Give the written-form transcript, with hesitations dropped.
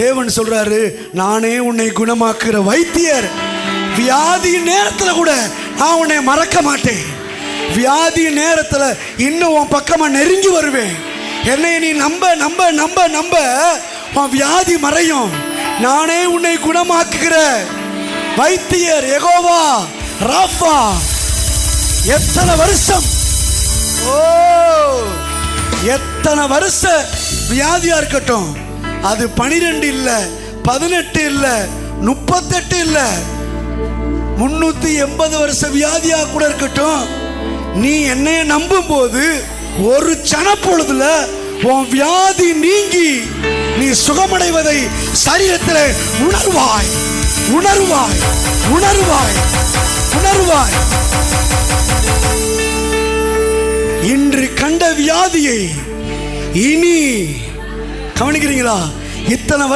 தேவன் சொல்றாரு, நானே உன்னை குணமாக்குற வைத்தியர். வியாதி நேரத்தில் கூட நான் உன்னை மறக்க மாட்டேன். வியாதி நேரத்தில் இன்னும் உன் பக்கமா நெருங்கி வருவேன். என்னை நீ நம்ப நம்ப நம்ப நம்ப உன் வியாதி மறையும். நானே உன்னை குணமாக்குகிற வைத்தியர், யெகோவா ராஃபா. எத்தனை வருஷம், எத்தனை வருஷ வியாதியா இருக்கட்டும், அது 12 இல்ல, 18 இல்ல, 38 இல்ல, 380 வருஷ வியாதியா கூட இருக்கட்டும், நீ என்னைய நம்பும் போது ஒரு சனப்பொழுதுல உன் வியாதி நீங்கி நீ சுகமடைவதை சரீரத்தில் உணர்வாய் உணர்வாய் உணர்வாய் உணர்வாய். இன்று கண்ட வியாதியை இனி கவனிக்கிறீங்களா? இத்தனை